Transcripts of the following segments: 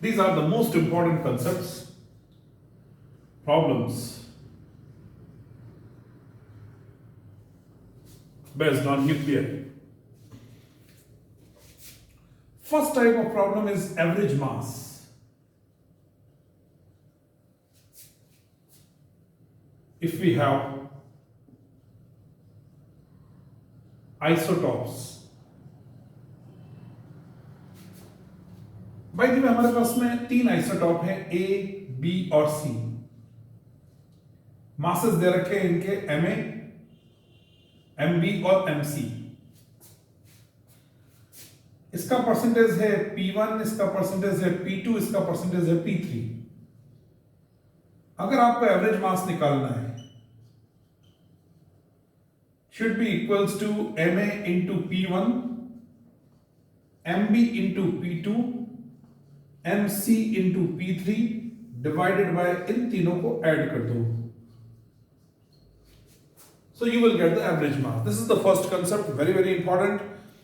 These are the most important concepts, problems based on nuclei. First type of problem is average mass. If we have isotopes, भाई जी हमारे पास में 3 isotope हैं ए, B और सी। Masses दे रखे हैं इनके एमए, एमबी और एमसी। इसका परसेंटेज है P1, इसका परसेंटेज है P2, इसका परसेंटेज है P3। अगर आपको एवरेज मास निकालना है, should be equals to Ma into P1, Mb into P2, Mc into P3 divided by इन तीनों को ऐड कर दो, so you will get the average mass. This is the first concept, very very important.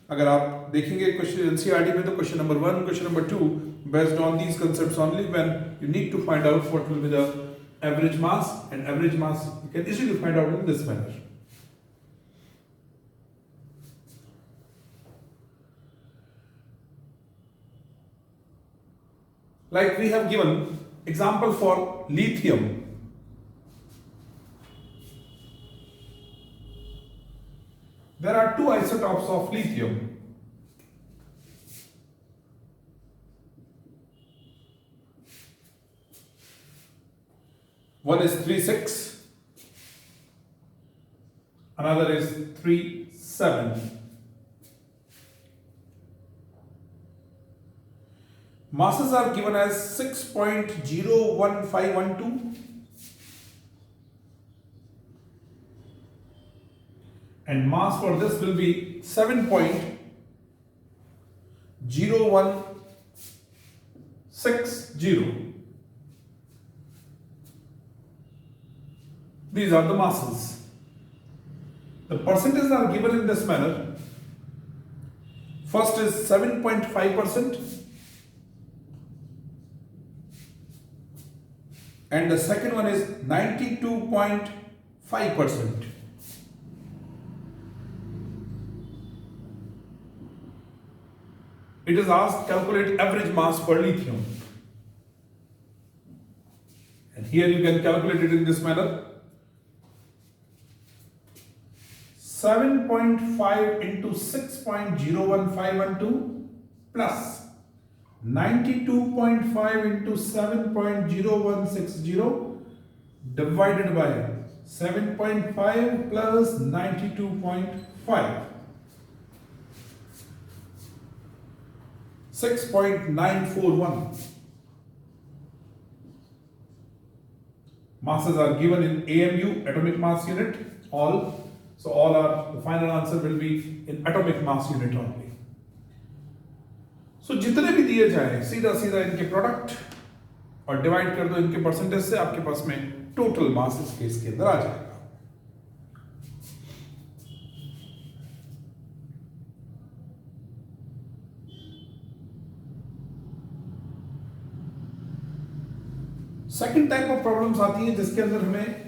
अगर आप देखेंगे question NCERT में तो question number 1, question number 2 based on these concepts only, when you need to find out what will be the average mass, and average mass you can easily find out in this manner. Like we have given example for lithium. There are 2 isotopes of lithium. One is 3,6, another is 3,7. Masses are given as 6.01512 and mass for this will be 7.0160. These are the masses. The percentages are given in this manner. First is 7.5%. And the second one is 92.5%. It is asked calculate average mass for lithium. And here you can calculate it in this manner. 7.5 into 6.01512 plus 92.5 into 7.0160 divided by 7.5 plus 92.5, 6.941. Masses are given in AMU, atomic mass unit, all. So all are, the final answer will be in atomic mass unit only. So जितने भी दिए जाए सीधा सीधा इनके product और divide कर दो इनके परसेंटेज से, आपके पास में टोटल मास इस केस के अंदर आ जाएगा। सेकंड टाइप ऑफ प्रॉब्लम्स आती है जिसके अंदर हमें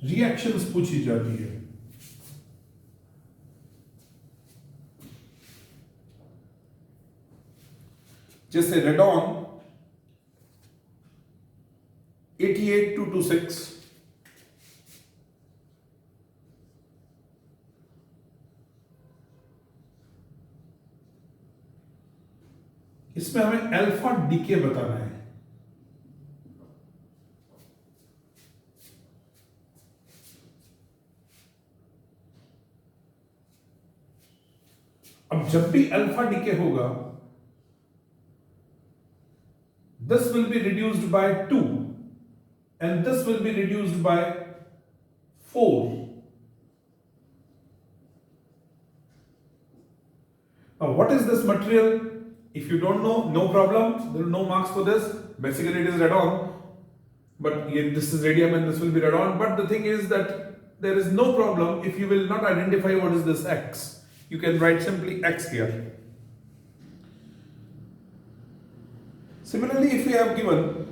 रिएक्शंस पूछी जाती है। जैसे रेडॉन 88226, इसमें हमें अल्फा डीके बताना है। अब जब भी अल्फा डीके होगा, this will be reduced by 2 and this will be reduced by 4. Now what is this material? If you don't know, no problem, there are no marks for this. Basically it is radon, but this is radium and this will be radon. But the thing is that there is no problem if you will not identify what is this X. You can write simply X here. Similarly, if we have given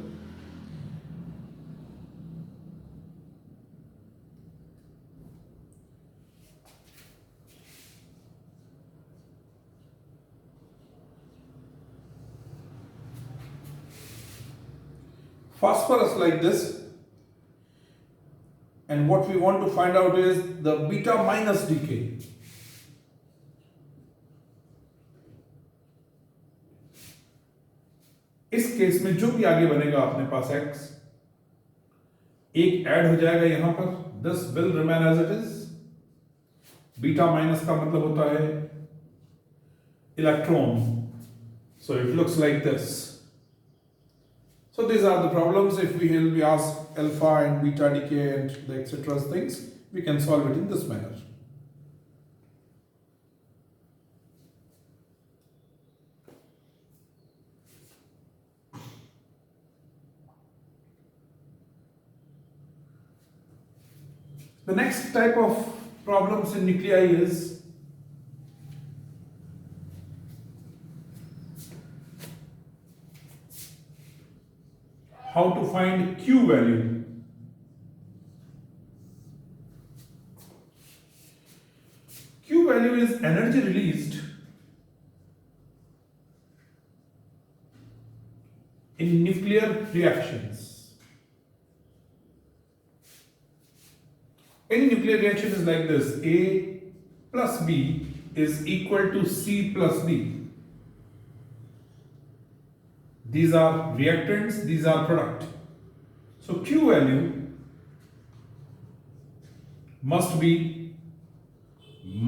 phosphorus like this, and what we want to find out is the beta minus decay. इस case में जो भी आगे बनेगा अपने पास x एक add हो जाएगा यहां पर, this will remain as it is. Beta minus का मतलब होता है electron, so it looks like this. So these are the problems. If we will be asked alpha and beta decay and the etc. things, we can solve it in this manner. The next type of problems in nuclei is how to find Q value. Q value is energy released in nuclear reactions. Any nuclear reaction is like this: A plus B is equal to C plus D. These are reactants, these are product. So Q value must be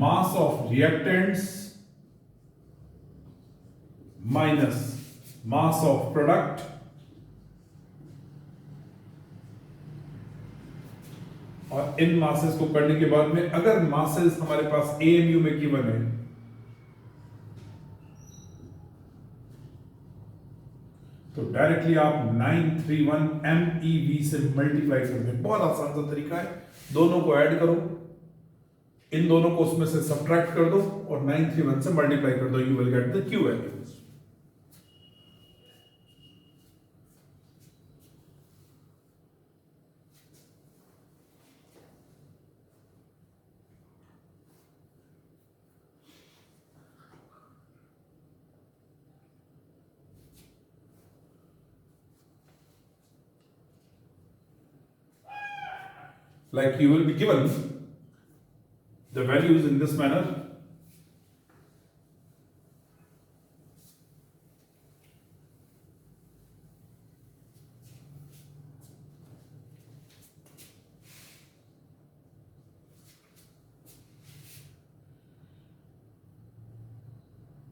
mass of reactants minus mass of product और इन masses को करने के बाद में अगर masses हमारे पास AMU में given है तो डायरेक्टली आप 931 MeV से मल्टीप्लाई कर दें. बहुत आसान सा तरीका है. दोनों को ऐड करो, इन दोनों को उसमें से सब्ट्रैक्ट कर दो और 931 से मल्टीप्लाई कर दो. You will get the Q values. Like you will be given the values in this manner.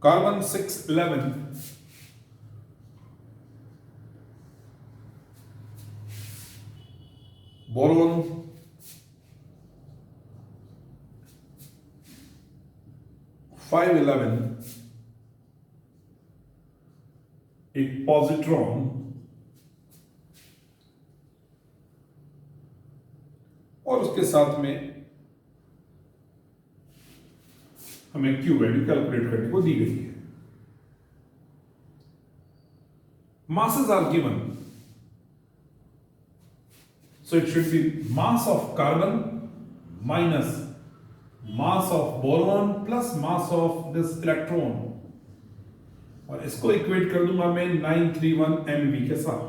Carbon 611, boron 511, एक पॉजिट्रॉन और उसके साथ में हमें Q वैल्यू कैलकुलेट करने को दी गई है. masses are given, so it should be mass of carbon minus mass of boron plus mass of this electron, और इसको इक्वेट कर दूंगा मैं 931 MeV के साथ.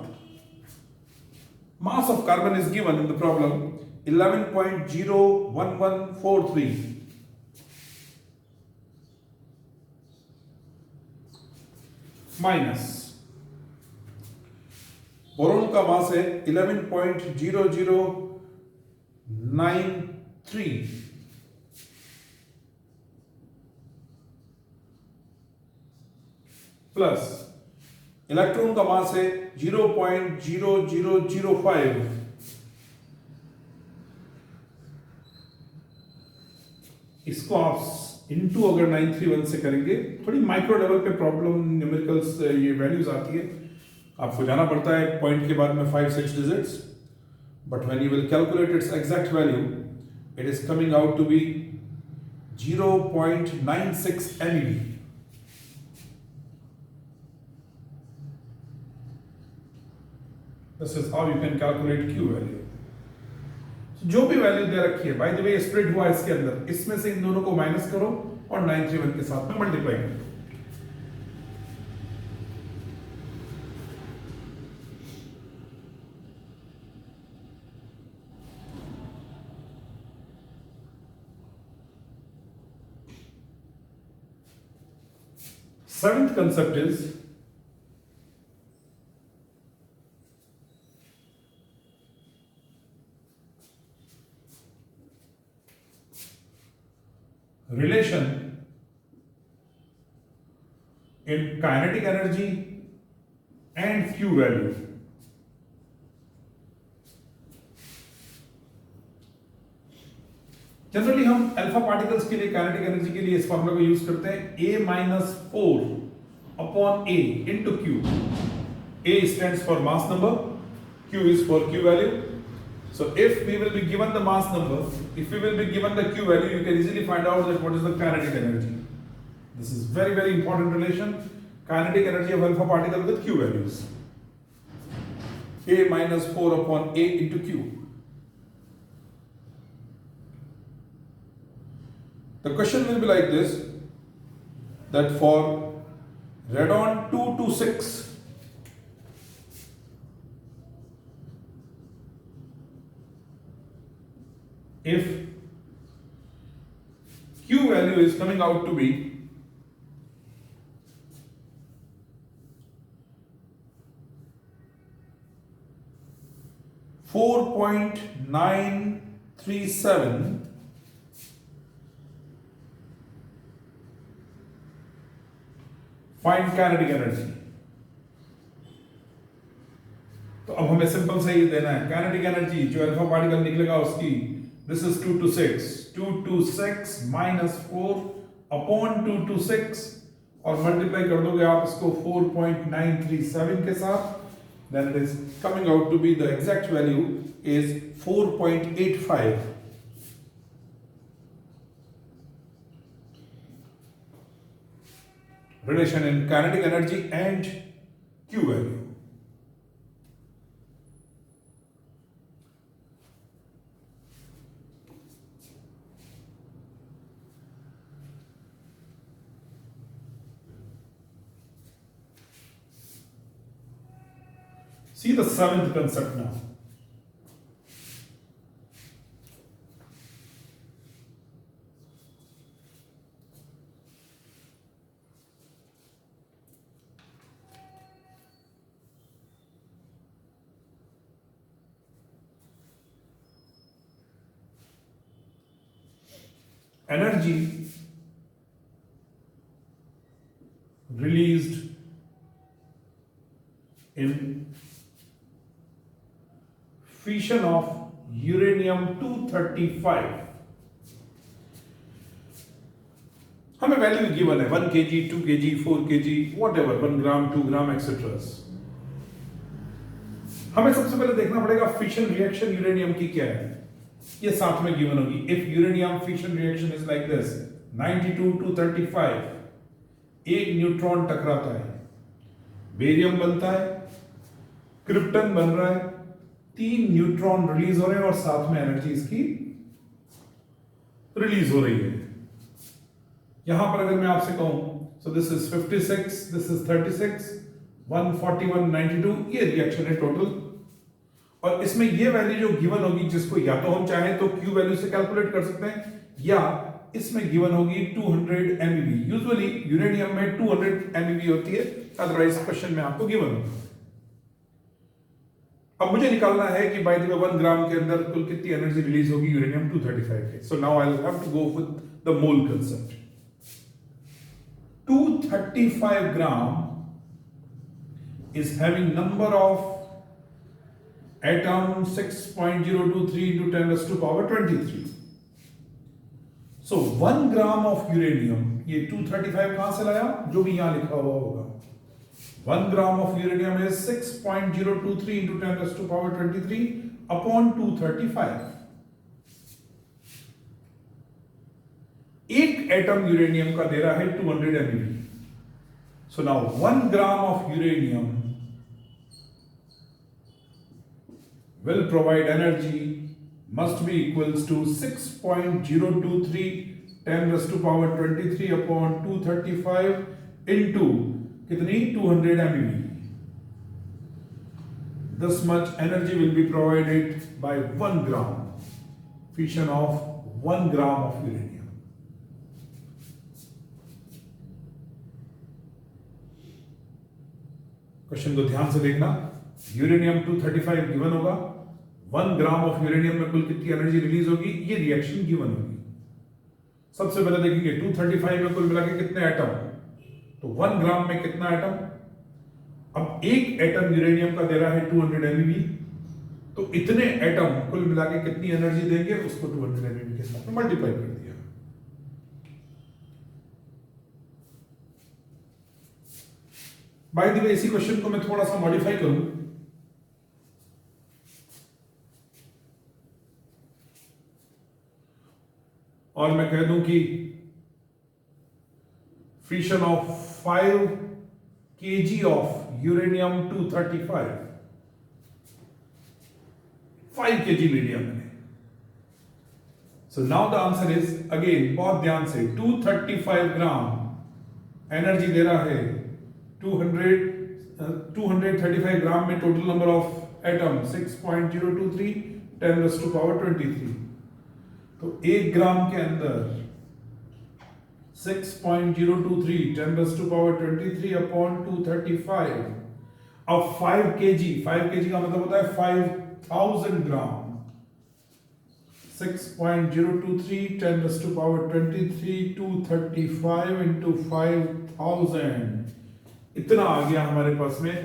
Mass of carbon is given in the problem 11.01143 minus boron का मास है 11.0093 plus electron का मास है 0.0005. इसको आप इनटू अगर 931 से करेंगे, थोड़ी माइक्रो लेवल पे प्रॉब्लम न्यूमेरिकल्स ये वैल्यूज आती है, आपको जाना पड़ता है पॉइंट के बाद में 5-6 digits, but when you will calculate its exact value it is coming out to be 0.96 MeV. This is how you can calculate Q value. जो भी वैल्यू दे रखी है, बाय द वे स्प्लिट हुआ इसके अंदर, इसमें से इन दोनों को माइनस करो और 931 के साथ में मल्टीप्लाई करो। Seventh concept is relation in kinetic energy and Q value. Generally हम अल्फा पार्टिकल्स के लिए काइनेटिक एनर्जी के लिए इस फॉर्मूला को यूज करते हैं a minus 4 upon a into q. A stands for mass number, q is for q value. So if we will be given the mass number, if we will be given the q value, you can easily find out that what is the kinetic energy. This is very very important relation, kinetic energy of alpha particle with q values. A minus 4 upon a into q. The question will be like this, that for radon 226, if Q value is coming out to be 4.937, find kinetic energy. तो अब हमें simple से ये देना है, kinetic energy जो alpha particle निकलेगा उसकी, दिस इज 226 माइनस 4 अपॉन 226 और मल्टीप्लाई कर दोगे आप इसको 4.937 के साथ, then it is coming out to be the exact value is 4.85। relation in kinetic energy and Q value. See the seventh concept now. Energy released in fission of uranium 235, हमें value given है 1 kg, 2 kg, 4 kg, whatever, 1 ग्राम, 2 ग्राम etcetera. हमें सबसे पहले देखना पड़ेगा fission reaction uranium की क्या है, ये साथ में गिवन होगी। If uranium fission reaction is like this 92 to 35, एक न्यूट्रॉन टकराता है, बेरियम बनता है, क्रिप्टन बन रहा है, 3 न्यूट्रॉन रिलीज हो रहे हैं और साथ में एनर्जी इसकी रिलीज हो रही है। यहां पर अगर मैं आपसे कहूं, so this is 56, this is 36, 141, 92, ये रिएक्शन है टोटल। और इसमें ये वैल्यू जो गिवन होगी, जिसको या तो हम चाहें तो Q वैल्यू से कैलकुलेट कर सकते हैं, या इसमें गिवन होगी 200 MeV। यूजुअली यूरेनियम में 200 MeV होती है, अदरवाइज क्वेश्चन में आपको गिवन होगा। अब मुझे निकालना है कि बाय द वे 1 ग्राम के अंदर कुल कितनी एनर्जी रिलीज होगी यूरेनियम 235 के। So now I will have to go with the mole concept. 235 gram is having number of atom 6.023 into 10 raised to power 23. So 1 gram of uranium, ये 235 कहां से लाया, जो भी यहां लिखा हुआ होगा, 1 gram of uranium is 6.023 into 10 raised to power 23 upon 235. एक एटम यूरेनियम का दे रहा है 200 MeV. So now 1 gram of uranium will provide energy must be equals to 6.023 10 raised to power 23 upon 235 into कितनी 200 MeV. This much energy will be provided by 1 gram fission of 1 gram of uranium. Question को ध्यान से देखना. Uranium 235 given होगा. 1 gram of uranium में कुल कितनी energy release होगी, ये रिएक्शन गिवन होगी. सबसे पहले देखेंगे 235 में कुल मिला के कितने एटम, तो 1 ग्राम में कितना एटम. अब एक एटम यूरेनियम का दे रहा है 200 MeV, तो इतने एटम कुल मिला के कितनी एनर्जी देंगे, उसको 200 MeV के साथ मल्टीप्लाई कर दिया. बाय द वे इसी क्वेश्चन को मैं थोड़ा सा मॉडिफाई करूं. और मैं कह दूं कि fission of 5 kg of uranium 235, 5 kg लिया मैंने. So now the answer is again, बहुत ध्यान से, 235 ग्राम एनर्जी दे रहा है. 235 ग्राम में total number of atom 6.023 10 raised to power 23. तो 1 ग्राम के अंदर 6.023 10 raised to power 23 upon 235. अब 5 kg का मतलब होता है 5000 ग्राम. 6.023 10 raised to power 23 235 into 5000. इतना आ गया हमारे पास में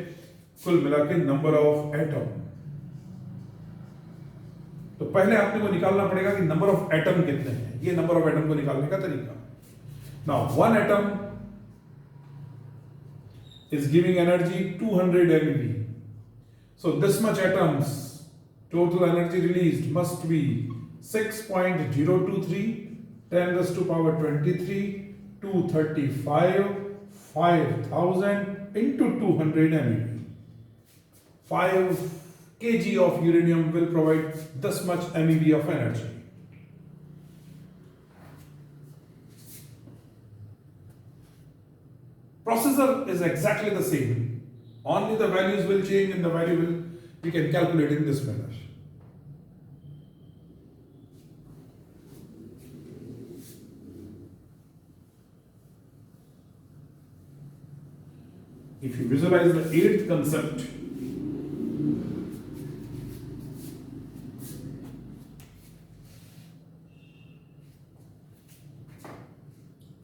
कुल मिला के नंबर ऑफ एटम. तो पहले आपने को निकालना पड़ेगा कि नंबर ऑफ एटम कितने हैं. ये नंबर ऑफ एटम को निकालने का तरीका. Now 1 atom is giving energy 200 MeV. So this much atoms total energy released must be 6.023 10 raised to power 23 235 5000 into 200 MeV. 5 kg of uranium will provide this much MeV of energy. Processor is exactly the same. Only the values will change and the value will we can calculate in this manner. If you visualize the 8th concept,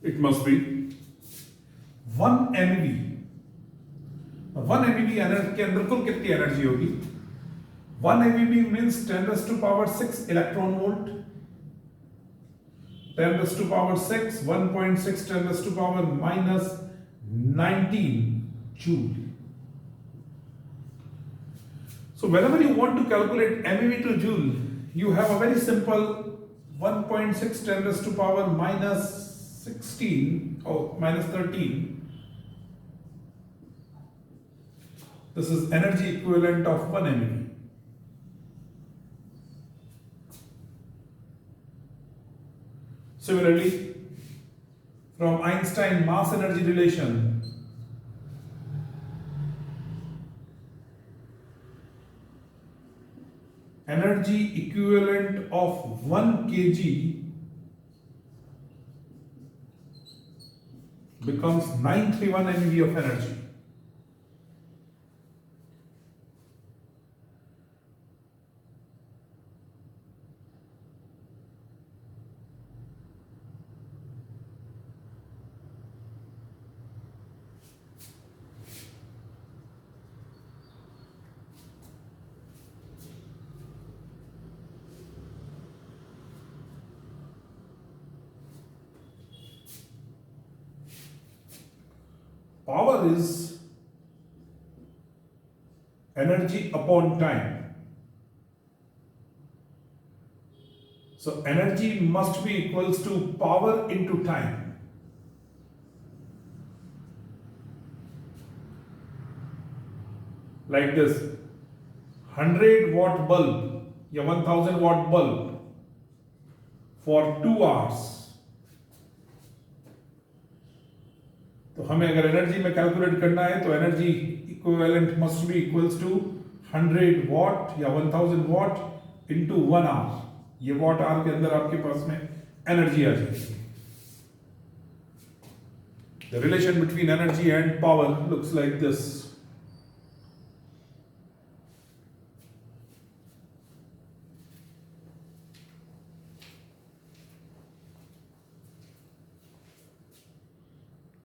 it must be 1 MeV. 1 MeV energy के अंदर कुल कितनी energy होगी. 1 MeV means 10 raised to power 6 electron volt. 10 raised to power 6 1.6 10 raised to power minus 19 joule. So whenever you want to calculate MeV to joule, you have a very simple 1.6 10 raised to power minus 16 or minus 13. This is energy equivalent of 1 MeV. Similarly, from Einstein mass energy relation, energy equivalent of 1 kg becomes 931 MeV of energy. Power is energy upon time. So energy must be equals to power into time. Like this, 100 watt bulb या 1000 watt bulb for 2 hours, तो हमें अगर energy में calculate करना है तो energy equivalent must be equals to 100 watt या 1000 watt into 1 hour. ये वॉट आवर के अंदर आपके पास में एनर्जी आ जाएगी. The relation between energy and power looks like this.